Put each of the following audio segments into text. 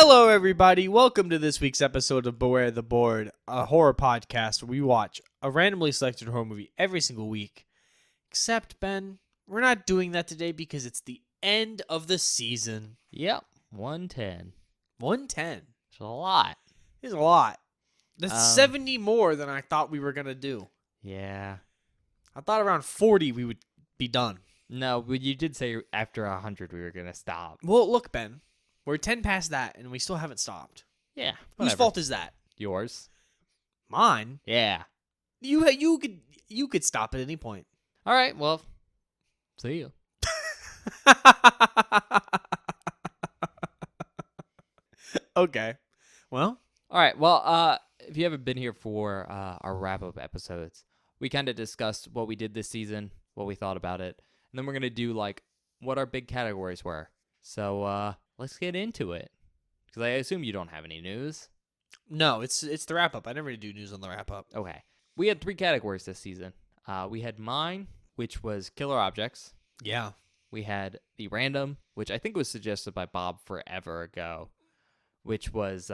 Hello, everybody. Welcome to this week's episode of Beware the Board, a horror podcast where we watch a randomly selected horror movie every single week. Except, Ben, we're not doing that today because it's the end of the season. Yep, 110. 110. It's a lot. It's a lot. That's 70 more than I thought we were going to do. Yeah. I thought around 40 we would be done. No, but you did say after 100 we were going to stop. Well, look, Ben. We're 10 past that, and we still haven't stopped. Yeah. Whose Whatever. fault is that? Yours. Mine? Yeah. You could stop at any point. All right, well, see you. Okay. Well. All right, well, if you haven't been here for our wrap-up episodes, we kind of discussed what we did this season, what we thought about it, and then we're going to do, what our big categories were. So, let's get into it, because I assume you don't have any news. No, it's the wrap-up. I never do news on the wrap-up. Okay. We had 3 categories this season. We had mine, which was killer objects. Yeah. We had the random, which I think was suggested by Bob forever ago, which was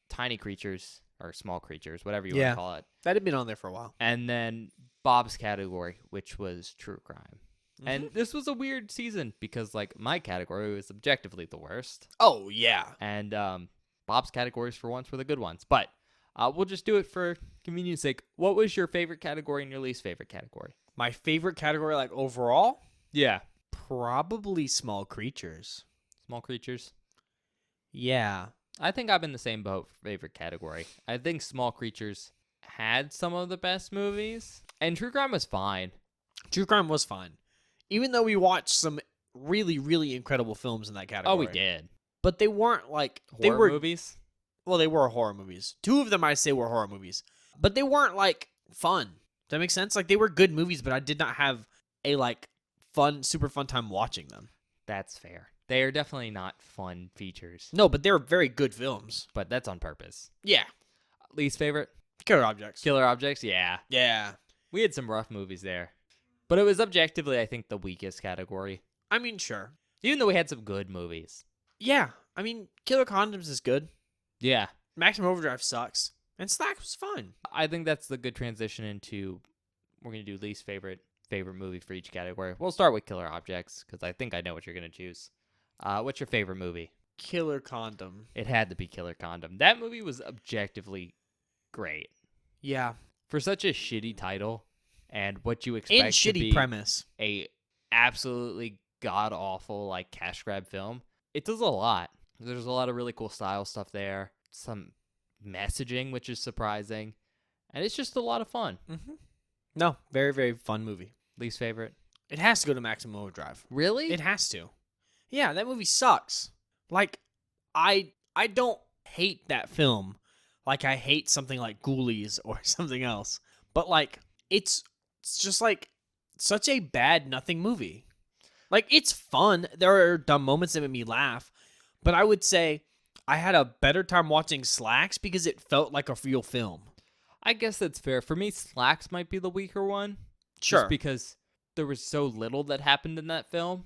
tiny creatures or small creatures, whatever you want to call it. That had been on there for a while. And then Bob's category, which was true crime. Mm-hmm. And this was a weird season because, my category was objectively the worst. Oh, yeah. And Bob's categories for once were the good ones. But we'll just do it for convenience sake. What was your favorite category and your least favorite category? My favorite category, overall? Yeah. Probably small creatures. Small creatures? Yeah. I think I'm in the same boat for favorite category. I think small creatures had some of the best movies. And true crime was fine. True crime was fine. Even though we watched some really, really incredible films in that category. Oh, we did. But they weren't horror movies? Well, they were horror movies. 2 of them I say were horror movies. But they weren't fun. Does that make sense? They were good movies, but I did not have a super fun time watching them. That's fair. They are definitely not fun features. No, but they're very good films. But that's on purpose. Yeah. Least favorite? Killer Objects. Killer Objects? Yeah. Yeah. We had some rough movies there. But it was objectively, I think, the weakest category. I mean, sure. Even though we had some good movies. Yeah. I mean, Killer Condoms is good. Yeah. Maximum Overdrive sucks. And Slack was fun. I think that's the good transition into, we're going to do least favorite movie for each category. We'll start with Killer Objects, because I think I know what you're going to choose. What's your favorite movie? Killer Condom. It had to be Killer Condom. That movie was objectively great. Yeah. For such a shitty title, and what you expect and to shitty be premise. A absolutely god-awful, cash grab film, it does a lot. There's a lot of really cool style stuff there. Some messaging, which is surprising. And it's just a lot of fun. Mm-hmm. No, very, very fun movie. Least favorite? It has to go to Maximum Overdrive. Really? It has to. Yeah, that movie sucks. I don't hate that film like I hate something like Ghoulies or something else. But, it's just, such a bad nothing movie. It's fun. There are dumb moments that make me laugh. But I would say I had a better time watching Slacks because it felt like a real film. I guess that's fair. For me, Slacks might be the weaker one. Sure. Just because there was so little that happened in that film.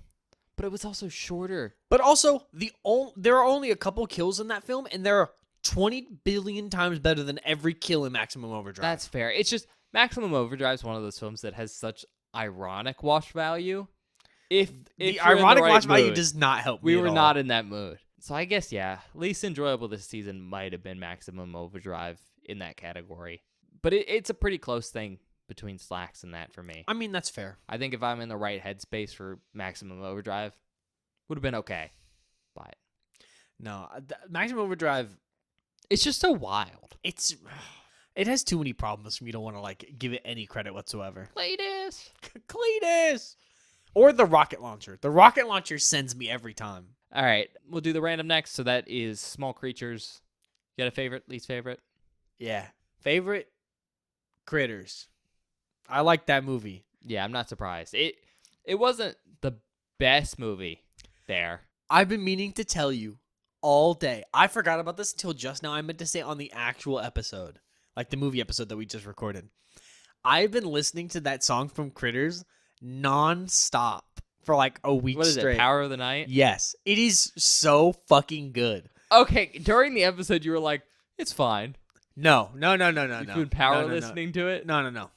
But it was also shorter. But also, there are only a couple kills in that film, and they're 20 billion times better than every kill in Maximum Overdrive. That's fair. It's just, Maximum Overdrive is one of those films that has such ironic watch value. If the you're ironic in the right watch value mood, does not help me we were at all. not in that mood. So I guess, yeah, least enjoyable this season might have been Maximum Overdrive in that category. But it's a pretty close thing between Slacks and that for me. I mean, that's fair. I think if I'm in the right headspace for Maximum Overdrive, would have been okay. But No, Maximum Overdrive, it's just so wild. it has too many problems for me to want to give it any credit whatsoever. Cletus. Cletus! Or the rocket launcher. The rocket launcher sends me every time. All right, we'll do the random next. So that is small creatures. You got a favorite, least favorite? Yeah. Favorite? Critters. I like that movie. Yeah, I'm not surprised. It wasn't the best movie there. I've been meaning to tell you all day. I forgot about this until just now. I meant to say on the actual episode, the movie episode that we just recorded. I've been listening to that song from Critters nonstop for a week What is straight. it, Power of the Night? Yes. It is so fucking good. Okay, during the episode, you were like, "It's fine." No. You've been power No. listening to it. No.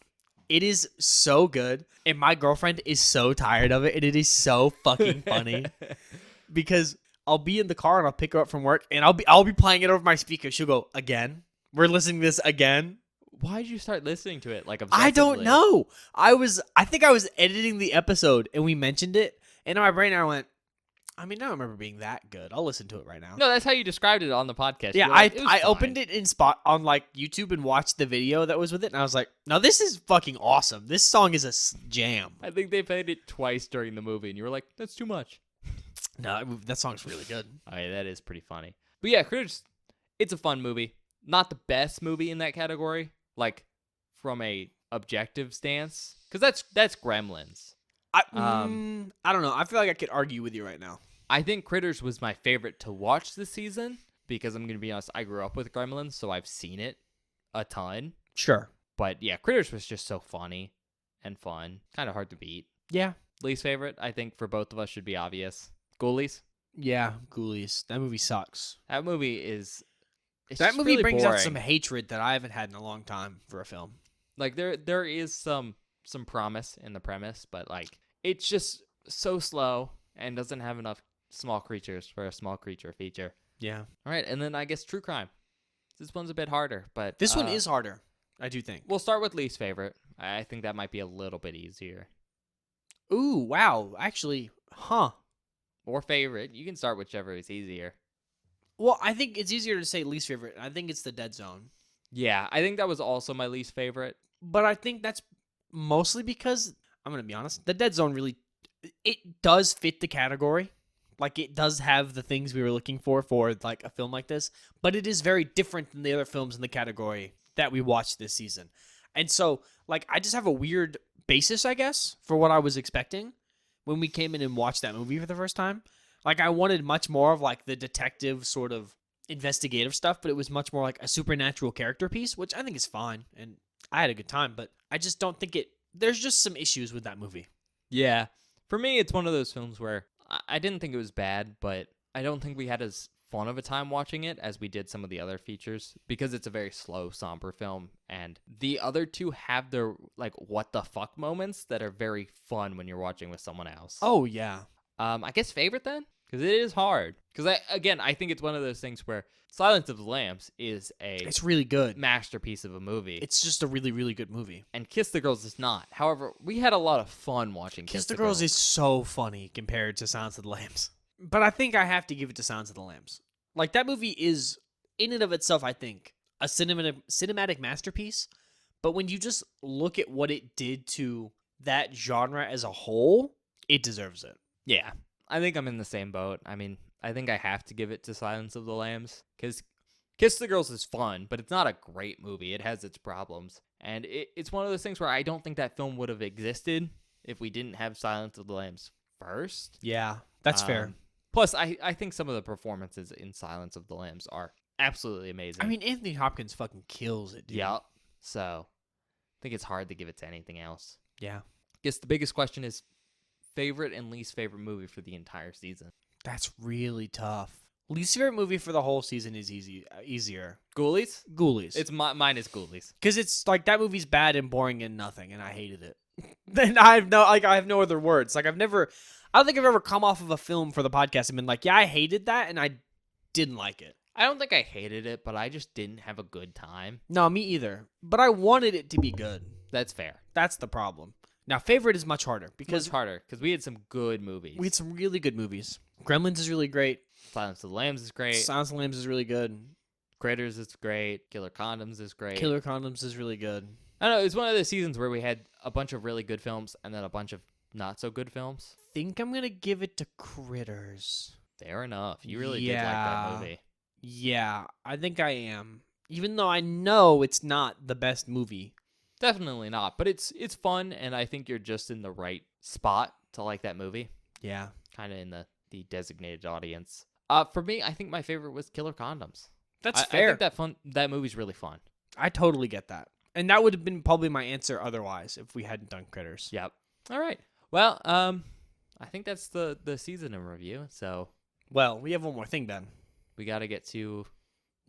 It is so good, and my girlfriend is so tired of it, and it is so fucking funny because I'll be in the car and I'll pick her up from work, and I'll be playing it over my speaker. She'll go, "Again? We're listening to this again?" Why did you start listening to it like obsessively? I don't know. I think I was editing the episode and we mentioned it, and in my brain I went, I mean, I don't remember being that good. I'll listen to it right now. No, that's how you described it on the podcast. Yeah, You were like, "It was I fine." opened it in spot on like YouTube and watched the video that was with it, and I was like, no, this is fucking awesome. This song is a jam. I think they played it twice during the movie, and you were like, "That's too much." No, that song's really good. Okay, that is pretty funny. But yeah, Critters, it's a fun movie. Not the best movie in that category, like from a objective stance, because that's Gremlins. I don't know. I feel like I could argue with you right now. I think Critters was my favorite to watch this season because I'm gonna be honest, I grew up with Gremlins, so I've seen it a ton. Sure. But yeah, Critters was just so funny and fun, kind of hard to beat. Yeah. Least favorite, I think for both of us should be obvious. Ghoulies. Yeah, Ghoulies. That movie sucks. That movie is. It's That just movie really brings boring. out some hatred that I haven't had in a long time for a film. Like there is some promise in the premise, but like it's just so slow and doesn't have enough small creatures for a small creature feature. Yeah. All right, and then I guess true crime. This one's a bit harder, but This one is harder, I do think. We'll start with least favorite. I think that might be a little bit easier. Ooh, wow. Actually, huh. Or favorite. You can start whichever is easier. Well, I think it's easier to say least favorite. I think it's The Dead Zone. Yeah, I think that was also my least favorite. But I think that's mostly because, I'm going to be honest, The Dead Zone really, it does fit the category. Like, it does have the things we were looking for like, a film like this. But it is very different than the other films in the category that we watched this season. And so, like, I just have a weird basis, I guess, for what I was expecting when we came in and watched that movie for the first time. Like, I wanted much more of, like, the detective sort of investigative stuff, but it was much more like a supernatural character piece, which I think is fine. And I had a good time, but I just don't think there's just some issues with that movie. Yeah. For me, it's one of those films where I didn't think it was bad, but I don't think we had as fun of a time watching it as we did some of the other features because it's a very slow, somber film. And the other two have their, like, what the fuck moments that are very fun when you're watching with someone else. Oh, yeah. I guess favorite then? Because it is hard. Because, I think it's one of those things where Silence of the Lambs is It's really good. masterpiece of a movie. It's just a really, really good movie. And Kiss the Girls is not. However, we had a lot of fun watching Kiss the Girls is so funny compared to Silence of the Lambs. But I think I have to give it to Silence of the Lambs. Like, that movie is, in and of itself, I think, a cinematic masterpiece. But when you just look at what it did to that genre as a whole, it deserves it. Yeah. I think I'm in the same boat. I mean, I think I have to give it to Silence of the Lambs. Because Kiss the Girls is fun, but it's not a great movie. It has its problems. And it's one of those things where I don't think that film would have existed if we didn't have Silence of the Lambs first. Yeah, that's fair. Plus, I think some of the performances in Silence of the Lambs are absolutely amazing. I mean, Anthony Hopkins fucking kills it, dude. Yeah. So, I think it's hard to give it to anything else. Yeah. Guess the biggest question is favorite and least favorite movie for the entire season. That's really tough. Least favorite movie for the whole season is easier. Ghoulies? Ghoulies. It's mine is Ghoulies. Because it's like that movie's bad and boring and nothing, and I hated it. Then I have no other words. Like I don't think I've ever come off of a film for the podcast and been like, yeah, I hated that and I didn't like it. I don't think I hated it, but I just didn't have a good time. No, me either. But I wanted it to be good. That's fair. That's the problem. Now, favorite is much harder Because it's harder because we had some good movies. we had some really good movies. Gremlins is really great. Silence of the Lambs is great. Silence of the Lambs is really good. Critters is great. Killer Condoms is great. Killer Condoms is really good. I don't know. It's one of those seasons where we had a bunch of really good films and then a bunch of not so good films. Think I'm gonna give it to Critters. Fair enough. You really did like that movie. Yeah, I think I am. Even though I know it's not the best movie. Definitely not, but it's fun, and I think you're just in the right spot to like that movie. Yeah. Kind of in the designated audience. For me, I think my favorite was Killer Condoms. That's I fair. think that movie's really fun. I totally get that. And that would have been probably my answer otherwise if we hadn't done Critters. Yep. All right. Well, I think that's the season in review. So Well, we have one more thing, Ben. We got to get to...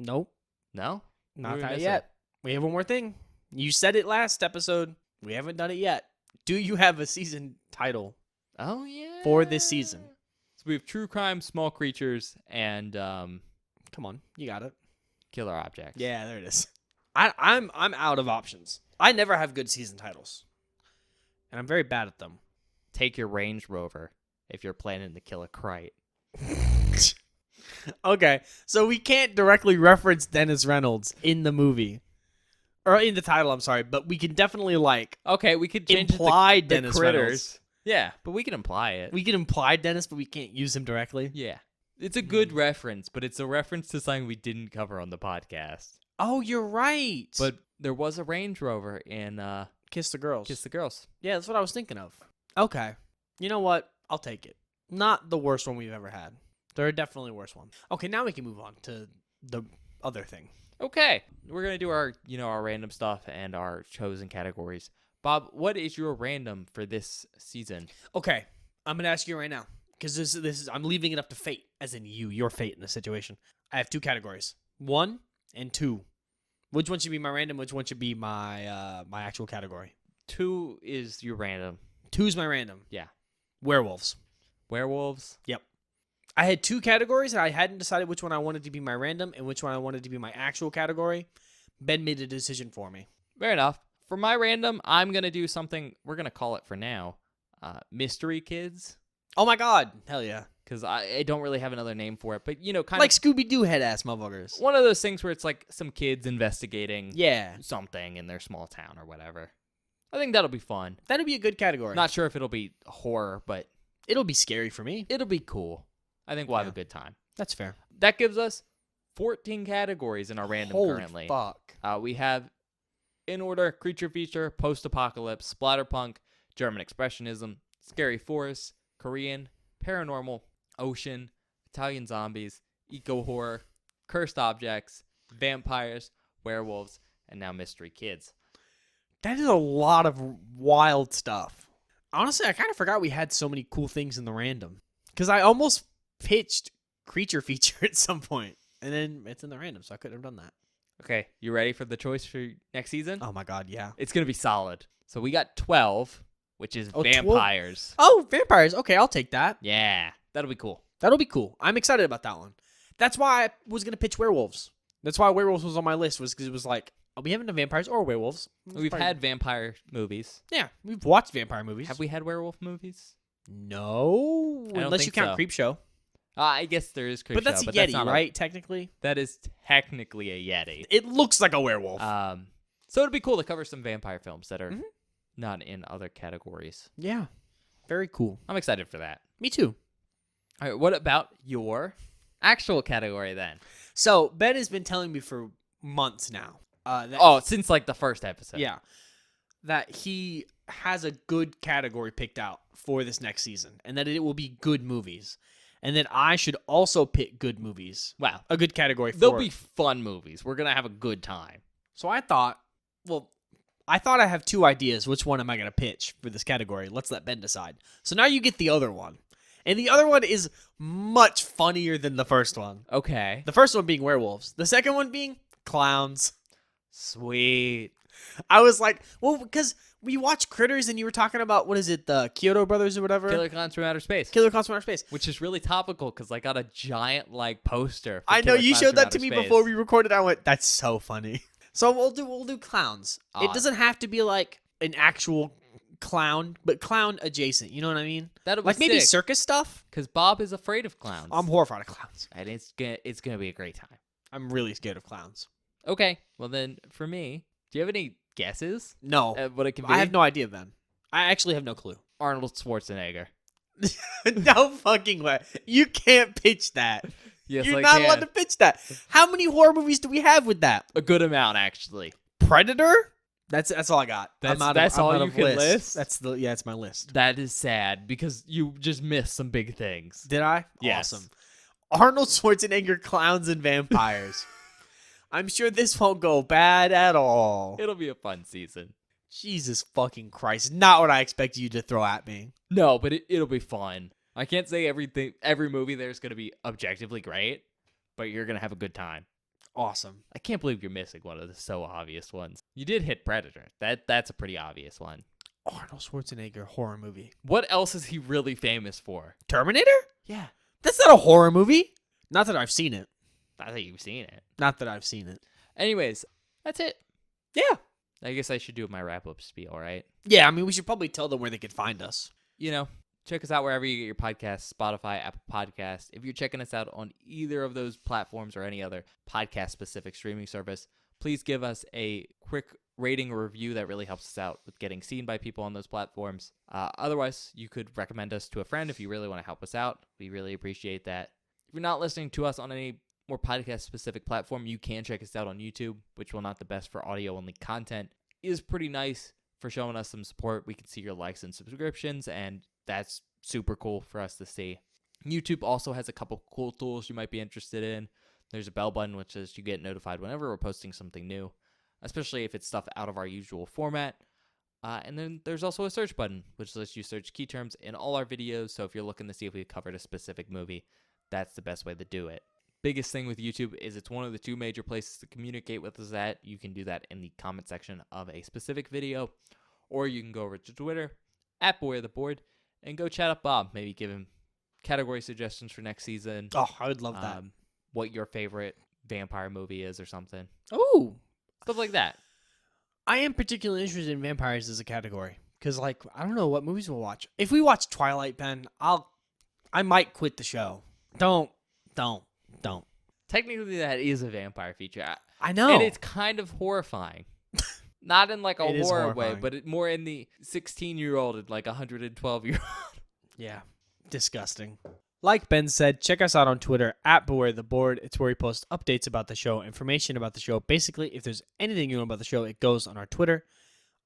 Nope. No? What are Not we that missing? yet. We have one more thing. You said it last episode. We haven't done it yet. Do you have a season title Oh, yeah. for this season? So we have True Crime, Small Creatures, and Come on, you got it. Killer Objects. Yeah, there it is. I'm out of options. I never have good season titles, and I'm very bad at them. Take your Range Rover if you're planning to kill a Crite. Okay, so we can't directly reference Dennis Reynolds in the movie. Or in the title, I'm sorry, but we can definitely, Okay, we could change imply it to Dennis critters. Reynolds. Yeah, but we can imply it. We can imply Dennis, but we can't use him directly. Yeah. It's a good reference, but it's a reference to something we didn't cover on the podcast. Oh, you're right. But there was a Range Rover in Kiss the Girls. Kiss the Girls. Yeah, that's what I was thinking of. Okay. You know what? I'll take it. Not the worst one we've ever had. There are definitely worse ones. Okay, now we can move on to the other thing. Okay. We're going to do our, our random stuff and our chosen categories. Bob, what is your random for this season? Okay, I'm going to ask you right now. Because this is I'm leaving it up to fate, as in your fate in this situation. I have two categories, 1 and 2. Which one should be my random? Which one should be my my actual category? 2 is your random. 2 is my random. Yeah. Werewolves. Werewolves. Yep. I had two categories, and I hadn't decided which one I wanted to be my random and which one I wanted to be my actual category. Ben made a decision for me. Fair enough. For my random, I'm going to do something, we're going to call it for now, Mystery Kids. Oh my god! Hell yeah! Because I don't really have another name for it, but kind Like of Scooby-Doo head-ass motherfuckers. one of those things where it's like some kids investigating Yeah. something in their small town or whatever. I think that'll be fun. That'd be a good category. Not sure if it'll be horror, but It'll be scary for me. it'll be cool. I think we'll have Yeah. a good time. That's fair. That gives us 14 categories in our random Holy currently. fuck. We have, in order, creature feature, post-apocalypse, splatterpunk, German expressionism, scary forest, Korean, paranormal, ocean, Italian zombies, eco-horror, cursed objects, vampires, werewolves, and now mystery kids. That is a lot of wild stuff. Honestly, I kind of forgot we had so many cool things in the random. Because I almost pitched creature feature at some point, and then it's in the random, so I couldn't have done that. Okay, you ready for the choice for next season? Oh my god, yeah. It's going to be solid. So we got 12, which is 12? vampires. Oh, vampires. Okay, I'll take that. Yeah, that'll be cool. That'll be cool. I'm excited about that one. That's why I was going to pitch werewolves. That's why werewolves was on my list, was because it was like, oh, we haven't done vampires or werewolves. We've had vampire movies. Yeah, we've watched vampire movies. Have we had werewolf movies? No. I don't Unless you think count so. Creepshow. I guess there is Creepshow, But that's a but Yeti, not right? Technically? That is technically a Yeti. It looks like a werewolf. So it'd be cool to cover some vampire films that are Mhm. not in other categories. Yeah. Very cool. I'm excited for that. Me too. All right, what about your actual category then? So, Ben has been telling me for months now. That Since like the first episode. yeah. That he has a good category picked out for this next season, and that it will be good movies. And that I should also pick good movies. Wow. A good category for They'll be fun movies. We're going to have a good time. So I thought I have two ideas. Which one am I going to pitch for this category? Let's let Ben decide. So now you get the other one. And the other one is much funnier than the first one. Okay. The first one being werewolves. The second one being clowns. Sweet. I was like, well, because we watched Critters and you were talking about, what is it, the Kyoto Brothers or whatever? Killer Clowns from Outer Space. Killer Clowns from Outer Space. Which is really topical because I got a giant poster. For I know, Killer you Clowns showed from that Outer to me Space. before we recorded. I went, that's so funny. So we'll do clowns. It Odd. doesn't have to be like an actual clown, but clown adjacent. You know what I mean? That'll be Like maybe sick, circus stuff. because Bob is afraid of clowns. I'm horrified of clowns. and it's gonna be a great time. I'm really scared of clowns. Okay, well then for me, do you have any guesses No, at what it can be? I have no idea, Ben. I actually have no clue. Arnold Schwarzenegger. No fucking way. You can't pitch that. Yes, You're I not can. allowed to pitch that. How many horror movies do we have with that? A good amount, actually. Predator? That's all I got. That's I'm all out you of can list? It's my list. That is sad because you just missed some big things. Did I? Yes. Awesome. Arnold Schwarzenegger, clowns and vampires. I'm sure this won't go bad at all. It'll be a fun season. Jesus fucking Christ. Not what I expected you to throw at me. No, but it'll be fun. I can't say every movie there's going to be objectively great, but you're going to have a good time. Awesome. I can't believe you're missing one of the so obvious ones. You did hit Predator. That's a pretty obvious one. Arnold Schwarzenegger horror movie. What else is he really famous for? Terminator? Yeah. That's not a horror movie. Not that I've seen it. I think you've seen it. Not that I've seen it. Anyways, that's it. Yeah. I guess I should do my wrap-up spiel, right? Yeah, I mean, we should probably tell them where they could find us. You know, check us out wherever you get your podcasts, Spotify, Apple Podcasts. If you're checking us out on either of those platforms or any other podcast-specific streaming service, please give us a quick rating or review. That really helps us out with getting seen by people on those platforms. Otherwise, you could recommend us to a friend if you really want to help us out. We really appreciate that. If you're not listening to us on any more podcast-specific platform, you can check us out on YouTube, which, while not the best for audio-only content, is pretty nice for showing us some support. We can see your likes and subscriptions, and that's super cool for us to see. YouTube also has a couple cool tools you might be interested in. There's a bell button, which says you get notified whenever we're posting something new, especially if it's stuff out of our usual format. And then there's also a search button, which lets you search key terms in all our videos. So if you're looking to see if we covered a specific movie, that's the best way to do it. Biggest thing with YouTube is it's one of the two major places to communicate with us at. You can do that in the comment section of a specific video, or you can go over to Twitter, @BoyOfTheBoard, and go chat up Bob. Maybe give him category suggestions for next season. Oh, I would love that. What your favorite vampire movie is or something. Oh, Stuff like that. I am particularly interested in vampires as a category because, like, I don't know what movies we'll watch. If we watch Twilight, Ben, I might quit the show. Don't. Technically, that is a vampire feature. I know. And it's kind of horrifying. Not in like a It is horror way, horrifying. but more in the 16-year-old and like 112-year-old. Yeah, disgusting. Like Ben said, check us out on Twitter @BewareTheBoard. It's where we post updates about the show, information about the show. Basically, if there's anything you know about the show, it goes on our Twitter.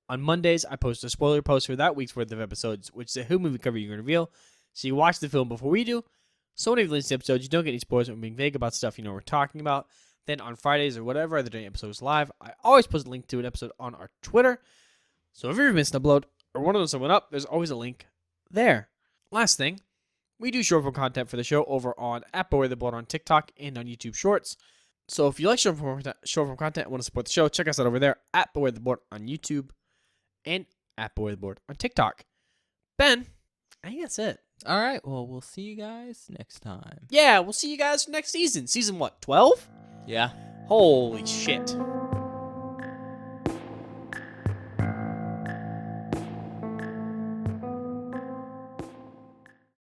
On Mondays, I post a spoiler post for that week's worth of episodes, which is a who movie cover you're going to reveal. So you watch the film before we do. So when you listen to episodes, you don't get any spoilers when being vague about stuff you know we're talking about. Then on Fridays or whatever other day an episode is live, I always post a link to an episode on our Twitter. So if you've missed an upload or one of those went up, there's always a link there. Last thing, we do short form content for the show over on @BewareTheBoard on TikTok and on YouTube Shorts. So if you like short form content and want to support the show, check us out over there @BewareTheBoard on YouTube and @BewareTheBoard on TikTok. Ben, I think that's it. All right. Well, we'll see you guys next time. Yeah, we'll see you guys for next season. Season what, 12? Yeah. Holy shit.